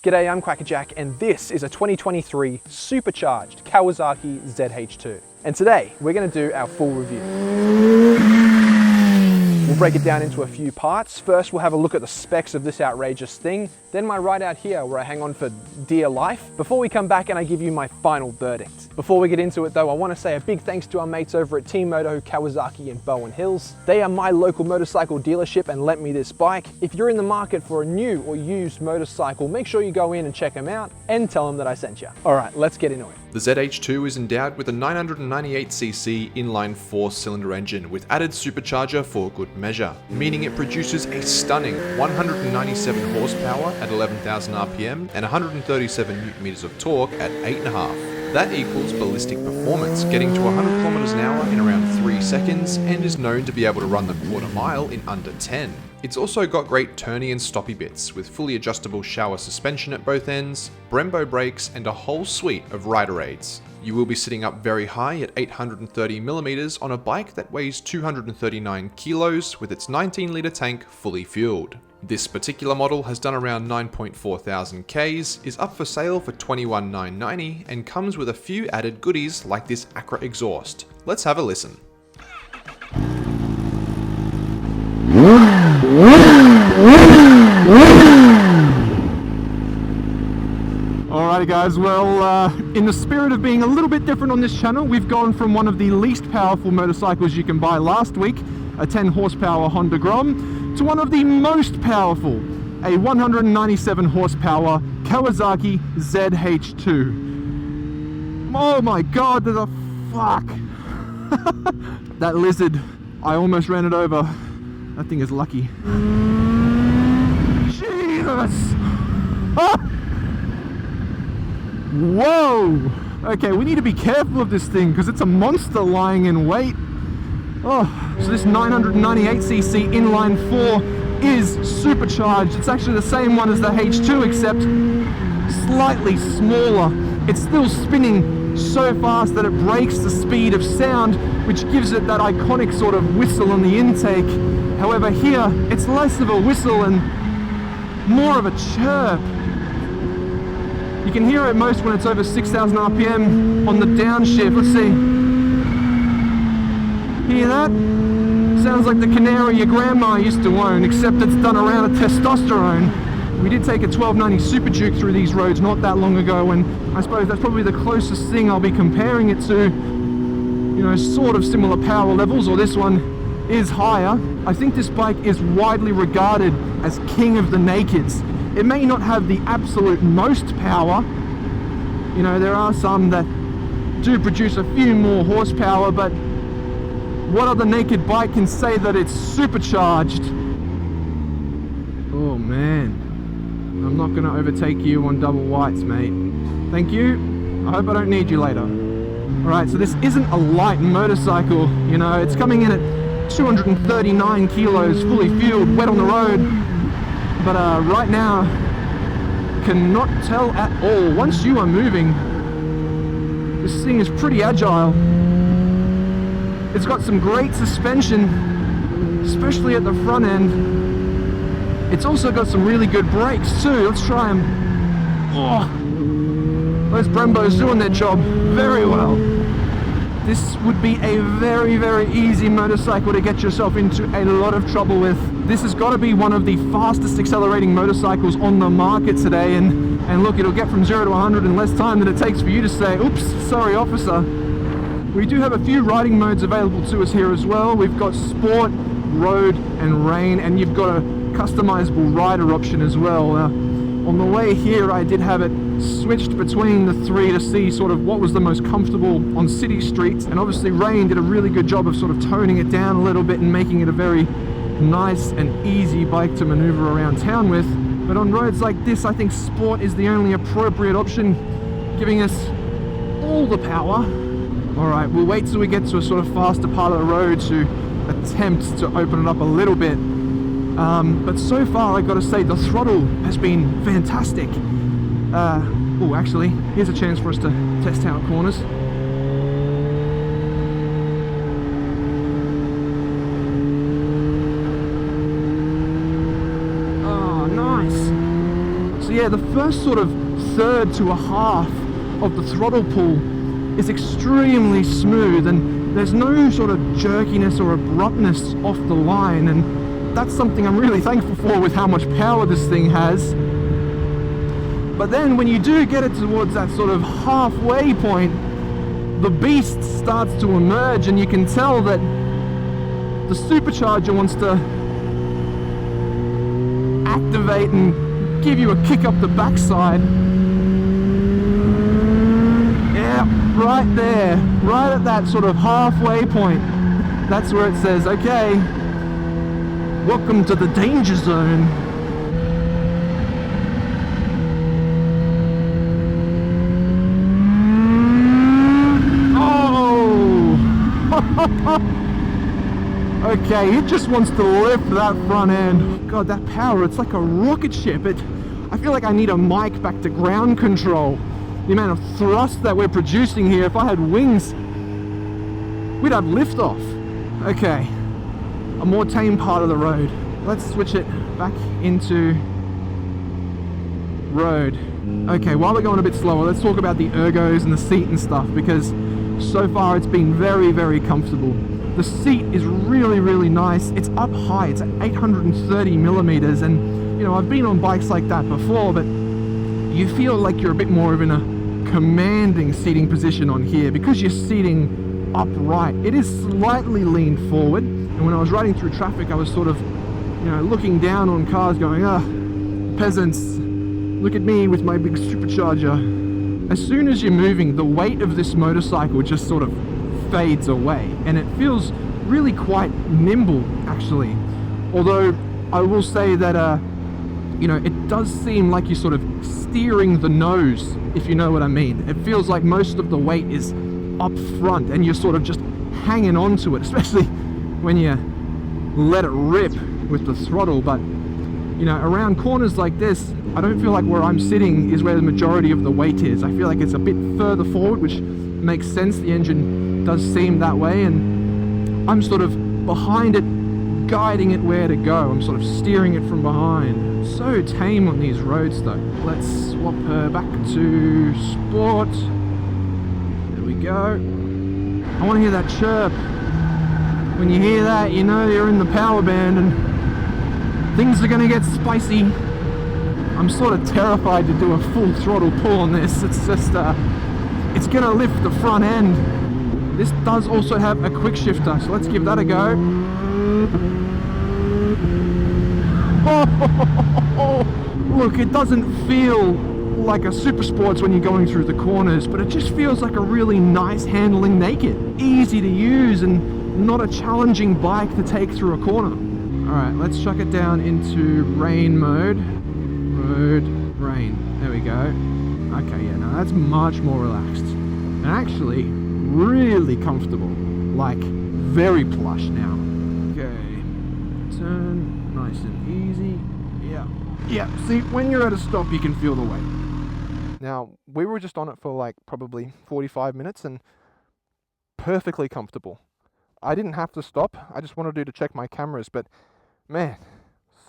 G'day, I'm Kwackajack, and this is a 2023 Supercharged Kawasaki ZH2. And today, we're going to do our full review. We'll break it down into a few parts. First, we'll have a look at the specs of this outrageous thing, then my ride out here where I hang on for dear life, before we come back and I give you my final verdict. Before we get into it though, I want to say a big thanks to our mates over at Team Moto Kawasaki in Bowen Hills. They are my local motorcycle dealership and lent me this bike. If you're in the market for a new or used motorcycle, make sure you go in and check them out and tell them that I sent you. All right, let's get into it. The ZH2 is endowed with a 998cc inline 4-cylinder engine with added supercharger for good measure, meaning it produces a stunning 197 horsepower at 11,000 RPM and 137 Nm of torque at 8.5. That equals ballistic performance, getting to 100 km an hour in around 3 seconds, and is known to be able to run the quarter mile in under 10. It's also got great turny and stoppy bits, with fully adjustable shower suspension at both ends, Brembo brakes, and a whole suite of rider aids. You will be sitting up very high at 830mm on a bike that weighs 239 kilos with its 19-litre tank fully fueled. This particular model has done around 9.4 thousand Ks, is up for sale for $21,990, and comes with a few added goodies like this Acra exhaust. Let's have a listen. Alrighty guys, well, in the spirit of being a little bit different on this channel, we've gone from one of the least powerful motorcycles you can buy last week, a 10 horsepower Honda Grom, to one of the most powerful, a 197 horsepower Kawasaki ZH2. Oh my god, there's a fuck. That lizard, I almost ran it over. That thing is lucky. Jesus! Ah! Whoa! Okay, we need to be careful of this thing because it's a monster lying in wait. Oh, so this 998cc inline 4 is supercharged. It's actually the same one as the H2 except slightly smaller. It's still spinning so fast that it breaks the speed of sound, which gives it that iconic sort of whistle on the intake. However, here it's less of a whistle and more of a chirp. You can hear it most when it's over 6,000 RPM on the downshift. Let's see. Hear that? Sounds like the canary your grandma used to own, except it's done around a testosterone. We did take a 1290 Super Duke through these roads not that long ago, and I suppose that's probably the closest thing I'll be comparing it to. You know, sort of similar power levels, or this one is higher. I think this bike is widely regarded as king of the nakeds. It may not have the absolute most power. You know, there are some that do produce a few more horsepower, but what other naked bike can say that it's supercharged? Oh man, I'm not gonna overtake you on double whites, mate. Thank you. I hope I don't need you later. Alright, so this isn't a light motorcycle, you know, it's coming in at 239 kilos, fully fueled, wet on the road. But right now, cannot tell at all. Once you are moving, this thing is pretty agile. It's got some great suspension, especially at the front end. It's also got some really good brakes too. Let's try them. Oh, those Brembos doing their job very well. This would be a very, very easy motorcycle to get yourself into a lot of trouble with. This has got to be one of the fastest accelerating motorcycles on the market today, and look, it'll get from 0 to 100 in less time than it takes for you to say, oops, sorry officer. We do have a few riding modes available to us here as well. We've got Sport, Road, and Rain, and you've got a customizable rider option as well. On the way here, I did have it switched between the three to see sort of what was the most comfortable on city streets, and obviously Rain did a really good job of sort of toning it down a little bit and making it a very nice and easy bike to maneuver around town with. But on roads like this, I think Sport is the only appropriate option, giving us all the power. Alright, we'll wait till we get to a sort of faster part of the road to attempt to open it up a little bit. But so far, I gotta say, the throttle has been fantastic. Oh, actually, here's a chance for us to test how it corners. yeah, the first sort of third to a half of the throttle pull is extremely smooth, and there's no sort of jerkiness or abruptness off the line, and that's something I'm really thankful for with how much power this thing has. But then when you do get it towards that sort of halfway point, the beast starts to emerge, and you can tell that the supercharger wants to activate and give you a kick up the backside. Yeah, right there, right at that sort of halfway point. That's where it says, okay, welcome to the danger zone. Okay, it just wants to lift that front end. God, that power, it's like a rocket ship. I feel like I need a mic back to ground control. The amount of thrust that we're producing here, if I had wings, we'd have liftoff. Okay, a more tame part of the road. Let's switch it back into road. Okay, while we're going a bit slower, let's talk about the ergos and the seat and stuff, because so far it's been very, very comfortable. The seat is really, really nice. It's up high, it's at 830 millimeters, and you know, I've been on bikes like that before, but you feel like you're a bit more of in a commanding seating position on here because you're seating upright. It is slightly leaned forward, and when I was riding through traffic, I was sort of, you know, looking down on cars going, peasants, look at me with my big supercharger. As soon as you're moving, the weight of this motorcycle just sort of fades away, and it feels really quite nimble, actually. Although I will say that you know, it does seem like you're sort of steering the nose, if you know what I mean. It feels like most of the weight is up front and you're sort of just hanging on to it, especially when you let it rip with the throttle. But you know, around corners like this, I don't feel like where I'm sitting is where the majority of the weight is. I feel like it's a bit further forward, which makes sense. The engine does seem that way, and I'm sort of behind it, guiding it where to go. I'm sort of steering it from behind. So tame on these roads though. Let's swap her back to sport. There we go. I want to hear that chirp. When you hear that, you know you're in the power band and things are going to get spicy. I'm sort of terrified to do a full throttle pull on this. It's just, it's going to lift the front end. This does also have a quick shifter, so let's give that a go. Look, it doesn't feel like a super sports when you're going through the corners, but it just feels like a really nice handling naked. Easy to use and not a challenging bike to take through a corner. Alright, let's chuck it down into rain mode. Road, rain. There we go. Okay, yeah, now that's much more relaxed. And actually, really comfortable. Like, very plush now. Okay. Turn, nice and easy. Yeah. Yeah, see, when you're at a stop, you can feel the weight. Now, we were just on it for like probably 45 minutes and perfectly comfortable. I didn't have to stop. I just wanted to check my cameras, but man,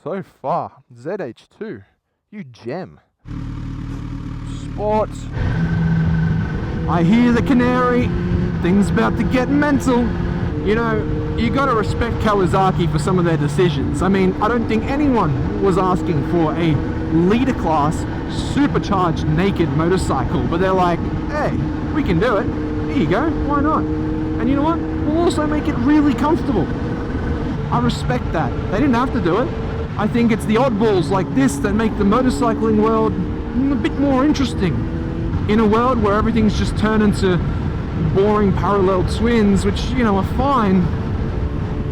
so far, ZH2, you gem. Sport. I hear the canary. Things about to get mental. You know, you gotta respect Kawasaki for some of their decisions. I mean, I don't think anyone was asking for a leader class supercharged naked motorcycle, but they're like, hey, we can do it. Here you go, why not? And you know what? We'll also make it really comfortable. I respect that. They didn't have to do it. I think it's the oddballs like this that make the motorcycling world a bit more interesting. In a world where everything's just turned into boring parallel twins, which, you know, are fine,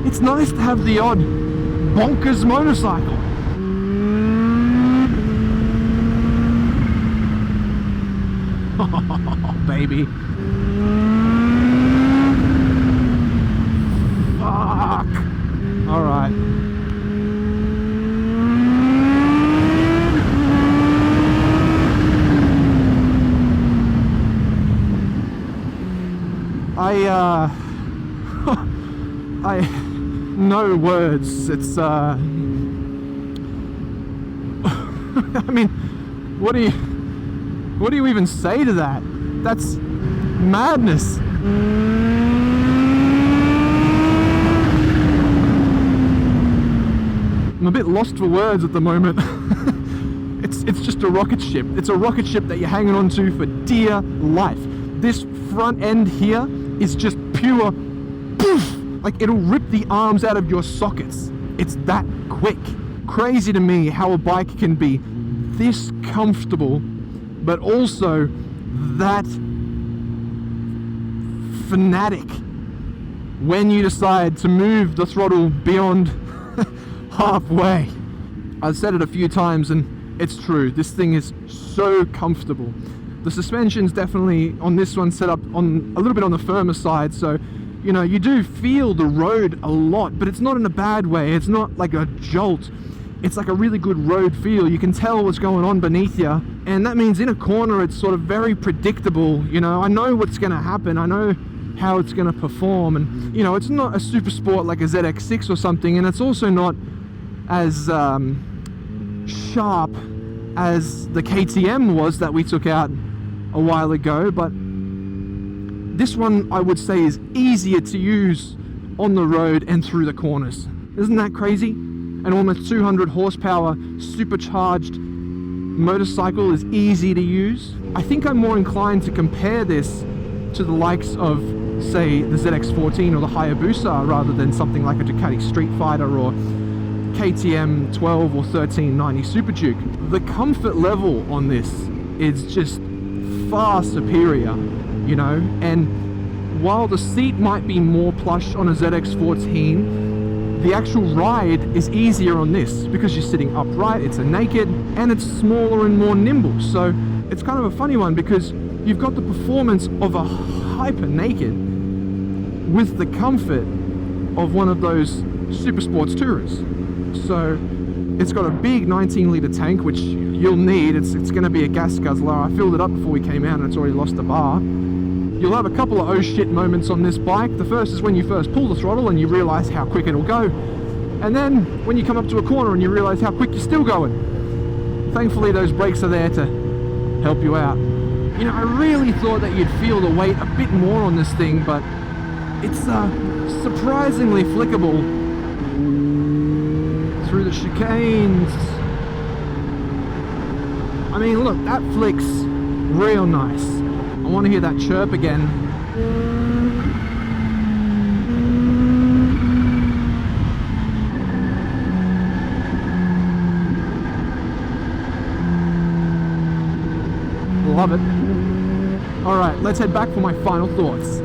it's nice to have the odd bonkers motorcycle. Oh, baby. Fuck. All right. I no words. It's I mean, What do you even say to that? That's madness. I'm a bit lost for words at the moment. It's just a rocket ship. It's a rocket ship that you're hanging on to for dear life. This front end here is just pure poof! Like it'll rip the arms out of your sockets. It's that quick. Crazy to me how a bike can be this comfortable, but also that fanatic when you decide to move the throttle beyond halfway. I've said it a few times and it's true. This thing is so comfortable. The suspension's definitely on this one set up on a little bit on the firmer side, so you know, you do feel the road a lot, but it's not in a bad way. It's not like a jolt. It's like a really good road feel. You can tell what's going on beneath you, and that means in a corner it's sort of very predictable. You know, I know what's going to happen. I know how it's going to perform, and you know, it's not a super sport like a ZX6 or something, and it's also not as sharp as the KTM was that we took out a while ago, but this one I would say is easier to use on the road and through the corners. Isn't that crazy? An almost 200 horsepower supercharged motorcycle is easy to use. I think I'm more inclined to compare this to the likes of, say, the ZX14 or the Hayabusa rather than something like a Ducati Street Fighter or KTM 12 or 1390 Super Duke. The comfort level on this is just far superior, you know, and while the seat might be more plush on a ZX14, the actual ride is easier on this because you're sitting upright, it's a naked, and it's smaller and more nimble. So it's kind of a funny one because you've got the performance of a hyper naked with the comfort of one of those super sports tourers. So it's got a big 19-litre tank, which you'll need. It's going to be a gas guzzler. I filled it up before we came out and it's already lost the bar. You'll have a couple of oh shit moments on this bike. The first is when you first pull the throttle and you realise how quick it'll go. And then when you come up to a corner and you realise how quick you're still going. Thankfully those brakes are there to help you out. You know, I really thought that you'd feel the weight a bit more on this thing, but it's surprisingly flickable through the chicanes. I mean, look, that flicks real nice. I want to hear that chirp again. Love it. All right, let's head back for my final thoughts.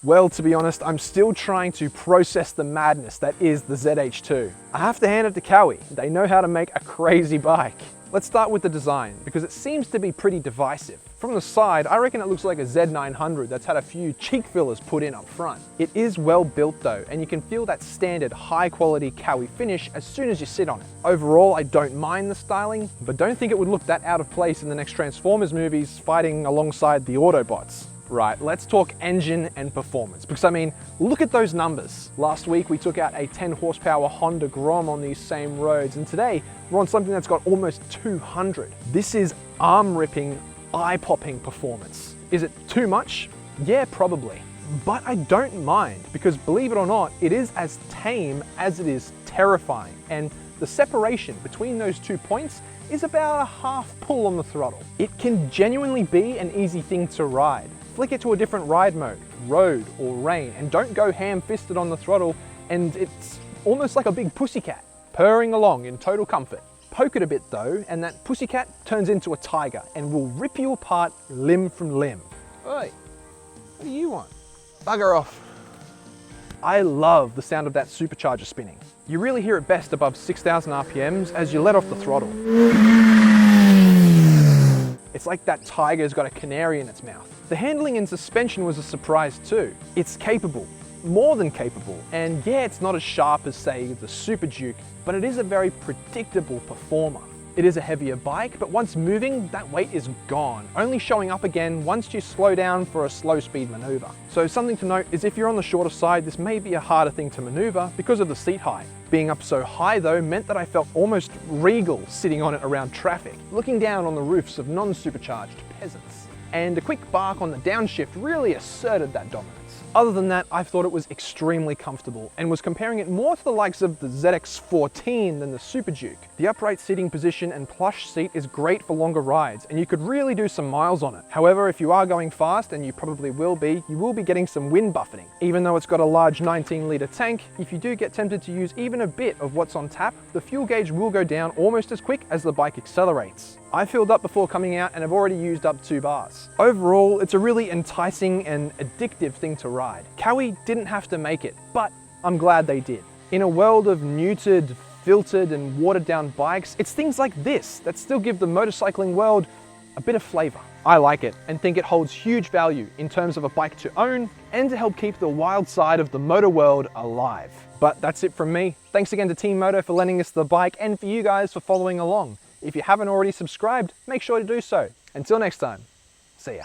Well, to be honest, I'm still trying to process the madness that is the ZH2. I have to hand it to Kawi. They know how to make a crazy bike. Let's start with the design, because it seems to be pretty divisive. From the side, I reckon it looks like a Z900 that's had a few cheek fillers put in up front. It is well built though, and you can feel that standard high quality Kawi finish as soon as you sit on it. Overall, I don't mind the styling, but don't think it would look that out of place in the next Transformers movies fighting alongside the Autobots. Right, let's talk engine and performance, because I mean, look at those numbers. Last week we took out a 10 horsepower Honda Grom on these same roads, and today we're on something that's got almost 200. This is arm-ripping, eye-popping performance. Is it too much? Yeah, probably. But I don't mind, because believe it or not, it is as tame as it is terrifying, and the separation between those 2 points is about a half pull on the throttle. It can genuinely be an easy thing to ride. Flick it to a different ride mode, road or rain, and don't go ham-fisted on the throttle, and it's almost like a big pussycat, purring along in total comfort. Poke it a bit though, and that pussycat turns into a tiger and will rip you apart limb from limb. Oi, what do you want? Bugger off. I love the sound of that supercharger spinning. You really hear it best above 6,000 RPMs as you let off the throttle. It's like that tiger's got a canary in its mouth. The handling and suspension was a surprise too. It's capable, more than capable, and yeah, it's not as sharp as say the Super Duke, but it is a very predictable performer. It is a heavier bike, but once moving, that weight is gone, only showing up again once you slow down for a slow speed maneuver. So something to note is if you're on the shorter side, this may be a harder thing to maneuver because of the seat height. Being up so high though meant that I felt almost regal sitting on it around traffic, looking down on the roofs of non-supercharged peasants. And a quick bark on the downshift really asserted that dominance. Other than that, I thought it was extremely comfortable and was comparing it more to the likes of the ZX14 than the Super Duke. The upright seating position and plush seat is great for longer rides and you could really do some miles on it. However, if you are going fast, and you probably will be, you will be getting some wind buffeting. Even though it's got a large 19-litre tank, if you do get tempted to use even a bit of what's on tap, the fuel gauge will go down almost as quick as the bike accelerates. I filled up before coming out and have already used up 2 bars. Overall, it's a really enticing and addictive thing to ride. Kawi didn't have to make it, but I'm glad they did. In a world of neutered, filtered and watered down bikes, it's things like this that still give the motorcycling world a bit of flavor. I like it and think it holds huge value in terms of a bike to own and to help keep the wild side of the motor world alive. But that's it from me. Thanks again to Team Moto for lending us the bike and for you guys for following along. If you haven't already subscribed, make sure to do so. Until next time, see ya.